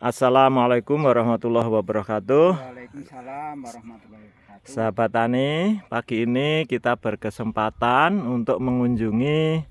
Assalamualaikum warahmatullahi wabarakatuh. Waalaikumsalam warahmatullahi wabarakatuh. Sahabat tani, pagi ini kita berkesempatan untuk mengunjungi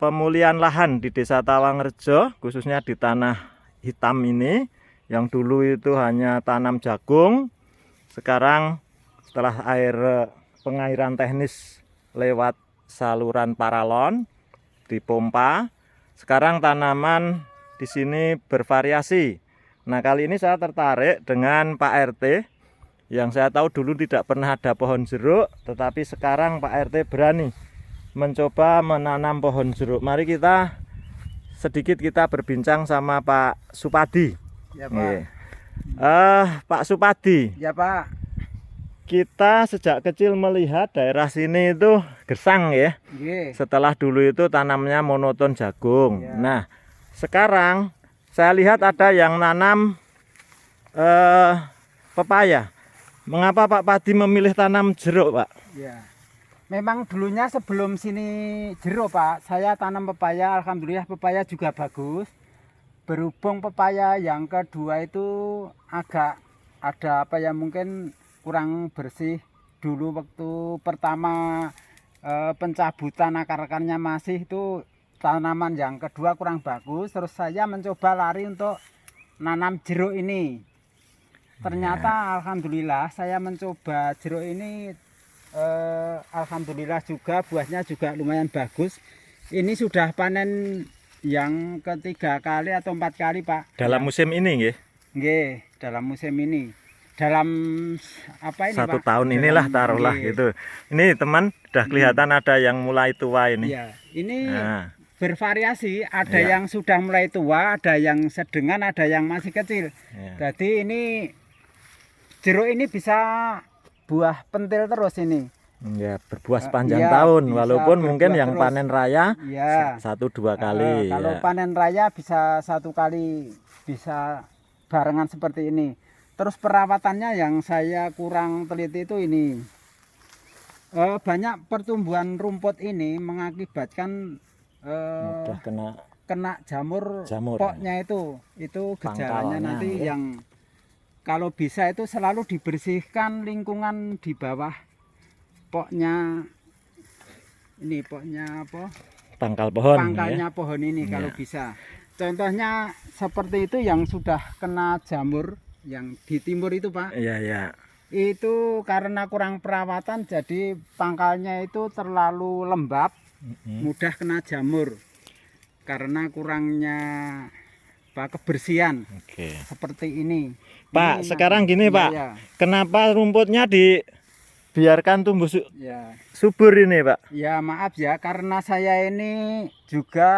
pemulihan lahan di Desa Tawangrejo, khususnya di tanah hitam ini, yang dulu itu hanya tanam jagung. Sekarang setelah pengairan teknis lewat saluran paralon dipompa, sekarang tanaman di sini bervariasi. Nah, kali ini saya tertarik dengan Pak RT yang saya tahu dulu tidak pernah ada pohon jeruk, tetapi sekarang Pak RT berani mencoba menanam pohon jeruk. Mari kita berbincang sama Pak Supadi. Ya, Pak. Pak Supadi. Ya, Pak. Kita sejak kecil melihat daerah sini itu gersang ya. Setelah dulu itu tanamnya monoton jagung. Ya. Nah, sekarang saya lihat ada yang nanam pepaya. Mengapa Pak Padi memilih tanam jeruk, Pak? Ya, memang dulunya sebelum sini jeruk, Pak, saya tanam pepaya. Alhamdulillah pepaya juga bagus. Berhubung pepaya yang kedua itu agak ada apa ya, mungkin kurang bersih. Dulu waktu pertama pencabutan akar-akarnya masih itu tanaman yang kedua kurang bagus, terus saya mencoba lari untuk nanam jeruk ini. Ternyata alhamdulillah saya mencoba jeruk ini, alhamdulillah juga buahnya juga lumayan bagus. Ini sudah panen yang ketiga kali atau 4 kali, Pak. Dalam musim ini nggih? Nggih, dalam musim ini. Dalam apa ini, 1 Pak? tahun inilah taruhlah gitu. Ini teman sudah kelihatan ada yang mulai tua ini. Iya, ini bervariasi, ada yang sudah mulai tua, ada yang sedengan, ada yang masih kecil. Jadi ini jeruk ini bisa buah pentil terus ini. Ya, berbuah sepanjang tahun, walaupun mungkin yang terus panen raya 1-2 kali. Kalau panen raya bisa 1 kali, bisa barengan seperti ini. Terus perawatannya yang saya kurang teliti itu ini. Banyak pertumbuhan rumput ini mengakibatkan mudah kena jamur poknya itu gejalanya nanti yang kalau bisa itu selalu dibersihkan lingkungan di bawah poknya ini, poknya apa, pangkal pohon, pangkalnya pohon ini kalau bisa. Contohnya seperti itu yang sudah kena jamur yang di timur itu, Pak. Iya. Itu karena kurang perawatan, jadi pangkalnya itu terlalu lembab, mudah kena jamur karena kurangnya kebersihan. Seperti ini. Pak, ini sekarang gini, Pak. Kenapa rumputnya dibiarkan tumbuh subur ini, Pak? Ya, maaf ya, karena saya ini juga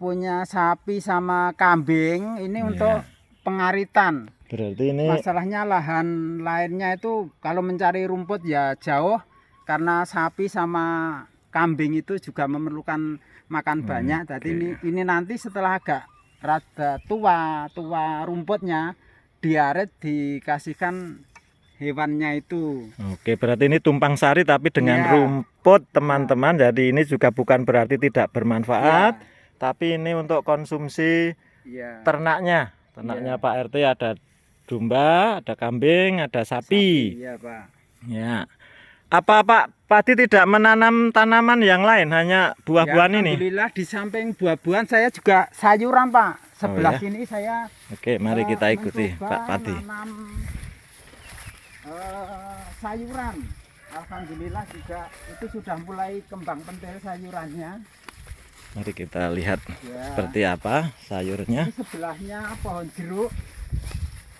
punya sapi sama kambing ini untuk pengaritan. Berarti ini masalahnya lahan lainnya itu kalau mencari rumput ya jauh, karena sapi sama kambing itu juga memerlukan makan banyak. Jadi ini nanti setelah agak rada tua rumputnya diaret dikasihkan hewannya itu. Oke, berarti ini tumpang sari tapi dengan rumput, teman-teman. Jadi ini juga bukan berarti tidak bermanfaat, tapi ini untuk konsumsi ternaknya. Ternaknya Pak RT ada domba, ada kambing, ada sapi. Iya, Pak. Ya. Apa Pak Padi tidak menanam tanaman yang lain, hanya buah-buahan ini? Alhamdulillah di samping buah-buahan saya juga sayuran, Pak. Sebelah sini saya. Oke, mari kita ikuti Pak Padi. Menanam sayuran. Alhamdulillah juga itu sudah mulai kembang pentil sayurannya. Mari kita lihat seperti apa sayurnya. Ini sebelahnya pohon jeruk.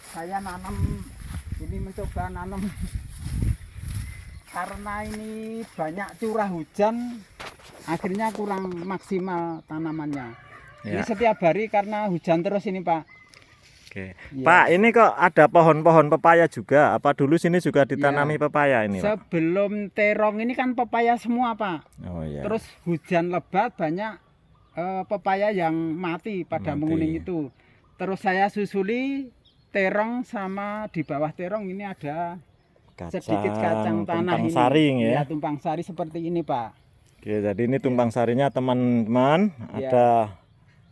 Saya mencoba nanam karena ini banyak curah hujan, akhirnya kurang maksimal tanamannya. Ini setiap hari karena hujan terus ini, Pak. Oke. Pak, ini kok ada pohon-pohon pepaya juga? Apa dulu sini juga ditanami pepaya ini, Pak? Sebelum terong ini kan pepaya semua, Pak. Terus hujan lebat banyak pepaya yang mati pada menguning itu. Terus saya susuli terong, sama di bawah terong ini ada sedikit kacang tanah ini. Saring ya. Tumpang sari seperti ini, Pak. Oke, jadi ini tumpang sarinya teman-teman. Ada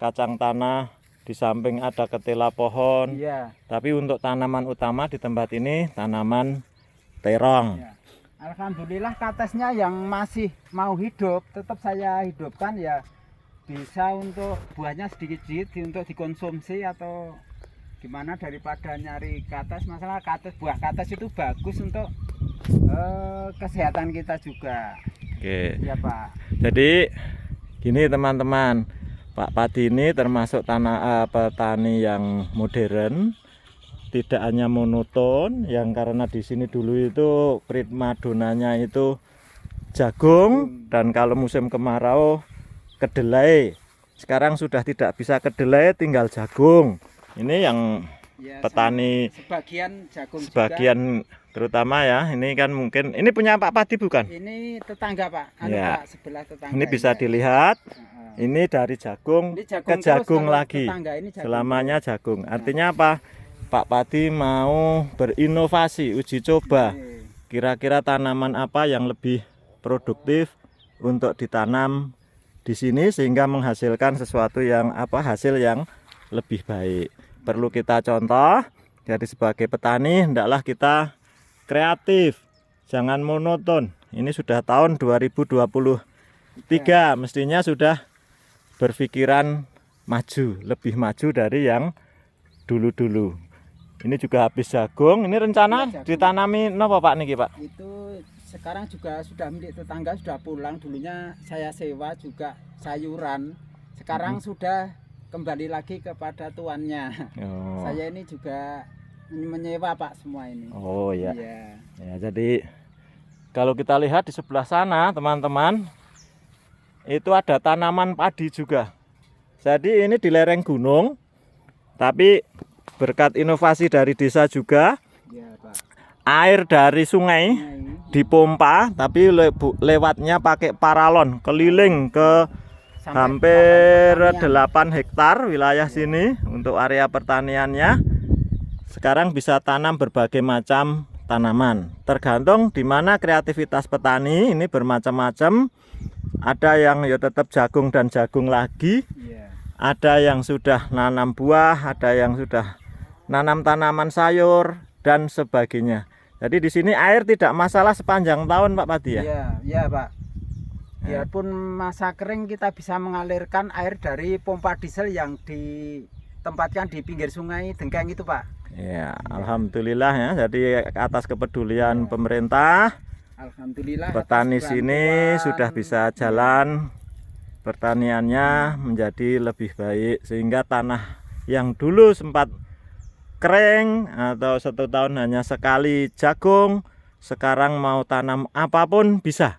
kacang tanah di samping ada ketela pohon. Iya. Tapi untuk tanaman utama di tempat ini tanaman terong. Ya. Alhamdulillah katesnya yang masih mau hidup tetap saya hidupkan ya, bisa untuk buahnya sedikit-sedikit untuk dikonsumsi atau gimana daripada nyari kates. Masalah kates, buah kates itu bagus untuk kesehatan kita juga. Oke. Ya Pak. Jadi gini teman-teman, Pak Padi ini termasuk petani yang modern, tidak hanya monoton, yang karena di sini dulu itu primadonanya itu jagung, dan kalau musim kemarau kedelai. Sekarang sudah tidak bisa kedelai, tinggal jagung. Ini yang Ya, petani sebagian jagung sebagian juga. Terutama ya, ini kan mungkin ini punya Pak Padi bukan? Ini tetangga Pak, Ya. Pak, sebelah tetangga. Ini bisa dilihat. Ini dari jagung, Ini ke jagung terus, lagi. tetangga ini jagung Selamanya jagung. Artinya apa? Pak Padi mau berinovasi, uji coba. terus. Kira-kira tanaman apa yang lebih produktif untuk ditanam di sini sehingga menghasilkan sesuatu yang hasil yang lebih baik. Perlu kita contoh. Jadi sebagai petani hendaklah kita kreatif, jangan monoton. Ini sudah tahun 2023, mestinya sudah berpikiran maju, lebih maju dari yang dulu-dulu. Ini juga habis jagung. Ini rencana Jagung. ditanami napa Pak niki Pak? Itu sekarang juga sudah milik tetangga, sudah pulang. Dulunya saya sewa juga sayuran. Sekarang sudah kembali lagi kepada tuannya. Oh. Saya ini juga menyewa Pak semua ini. Oh ya. Iya. Ya, jadi kalau kita lihat di sebelah sana teman-teman, itu ada tanaman padi juga. Jadi ini di lereng gunung, tapi berkat inovasi dari desa juga, Iya Pak. air dari sungai Nah, ini. dipompa, tapi lewatnya pakai paralon keliling ke Sampai hampir 8 8 hektar wilayah sini untuk area pertaniannya. Sekarang bisa tanam berbagai macam tanaman. Tergantung di mana kreativitas petani, ini bermacam-macam. Ada yang ya tetap jagung dan jagung lagi. Iya. Ada yang sudah nanam buah, ada yang sudah nanam tanaman sayur dan sebagainya. Jadi di sini air tidak masalah sepanjang tahun Pak Padi ya. Iya, iya Pak. Ya. Biarpun masa kering kita bisa mengalirkan air dari pompa diesel yang ditempatkan di pinggir sungai Dengkeng itu Pak. Ya, alhamdulillah ya. Jadi atas kepedulian pemerintah, Alhamdulillah petani atas sini bantuan. sudah bisa jalan pertaniannya menjadi lebih baik, sehingga tanah yang dulu sempat kering atau 1 tahun hanya sekali jagung, sekarang mau tanam apapun bisa.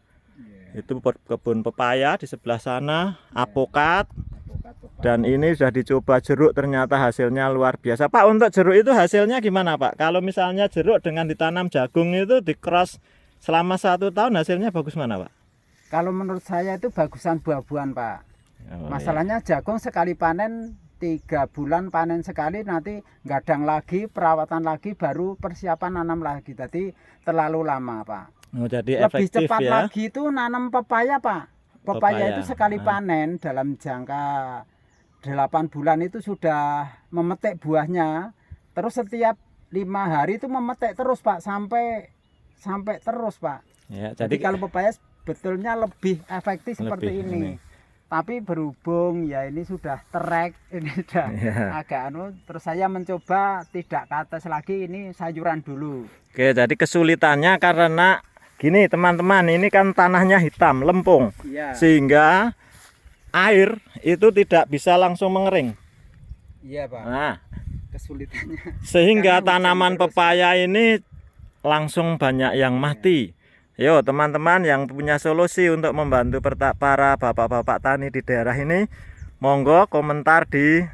Itu kebun pepaya di sebelah sana, apokat, dan ini sudah dicoba jeruk, ternyata hasilnya luar biasa. Pak, untuk jeruk itu hasilnya gimana Pak? Kalau misalnya jeruk dengan ditanam jagung itu di cross selama 1 tahun, hasilnya bagus mana Pak? Kalau menurut saya itu bagusan buah-buahan Pak. Oh, Masalahnya jagung sekali panen 3 bulan panen sekali, nanti gadang lagi, perawatan lagi, baru persiapan nanam lagi. Jadi terlalu lama Pak. Oh, jadi Lebih efektif cepat ya. lagi itu nanam pepaya Pak. Pepaya Pepaya. itu sekali panen dalam jangka 8 bulan itu sudah memetik buahnya. Terus setiap 5 hari itu memetik terus Pak, sampai terus Pak. Ya, Jadi kalau pepaya sebetulnya lebih efektif seperti Lebih ini. ini. Tapi berhubung ya ini sudah terek, ini sudah Ya. agak terus saya mencoba tidak kates lagi, ini sayuran dulu. Oke, jadi kesulitannya karena gini teman-teman, ini kan tanahnya hitam, lempung, Iya. sehingga air itu tidak bisa langsung mengering. Iya Pak. Nah, Kesulitannya. sehingga Karena hujan tanaman terus. pepaya ini langsung banyak yang mati. Yo teman-teman yang punya solusi untuk membantu para bapak-bapak tani di daerah ini, monggo komentar di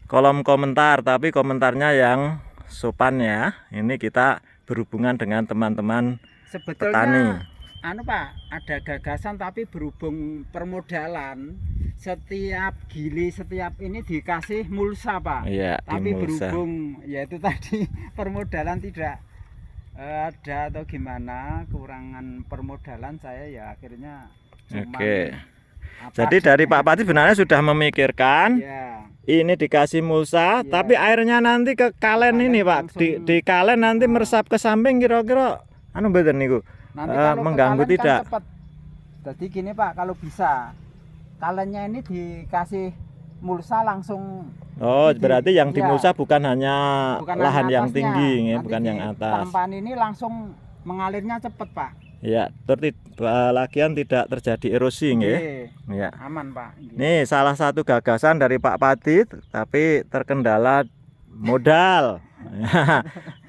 kolom komentar, tapi komentarnya yang sopan ya. Ini kita berhubungan dengan teman-teman petani. Sebetulnya Pak, ada gagasan, tapi berhubung permodalan, setiap gili setiap ini dikasih mulsa Pak. Iya, Tapi dimulsa. berhubung yaitu tadi permodalan tidak ada atau gimana, kekurangan permodalan, saya ya akhirnya cuman Oke. apa Jadi dari Pak Pati sebenarnya sudah memikirkan ya, ini dikasih mulsa, Iya. tapi airnya nanti ke kalen Kalen ini Pak. langsung- Di kalen nanti meresap ke samping kira-kira anu mboten niku. Nanti kalau mengganggu kekalen tidak? kan cepet. Jadi gini Pak, kalau bisa kalennya ini dikasih mulsa langsung. Oh, Jadi, berarti yang iya. dimulsa bukan hanya Bukan lahan hanya yang atasnya. tinggi, ya, Nanti bukan di yang atas. Tampan ini langsung mengalirnya cepet Pak. Ya, lagian tidak terjadi erosi nggih. Nggih, Ya. aman Pak. Nggih. Nih salah satu gagasan dari Pak Padi, tapi terkendala modal.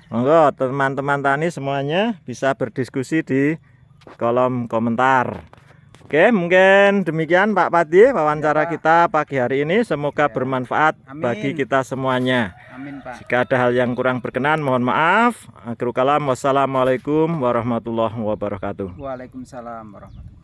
Monggo teman-teman tani semuanya bisa berdiskusi di kolom komentar. Oke, mungkin demikian Pak Padi wawancara Ya, Pak. kita pagi hari ini. Semoga Ya. bermanfaat Amin. bagi kita semuanya. Amin Pak. Jika ada hal yang kurang berkenan, mohon maaf. Akhirul kalam, wassalamualaikum warahmatullahi wabarakatuh. Waalaikumsalam warahmatullahi wabarakatuh.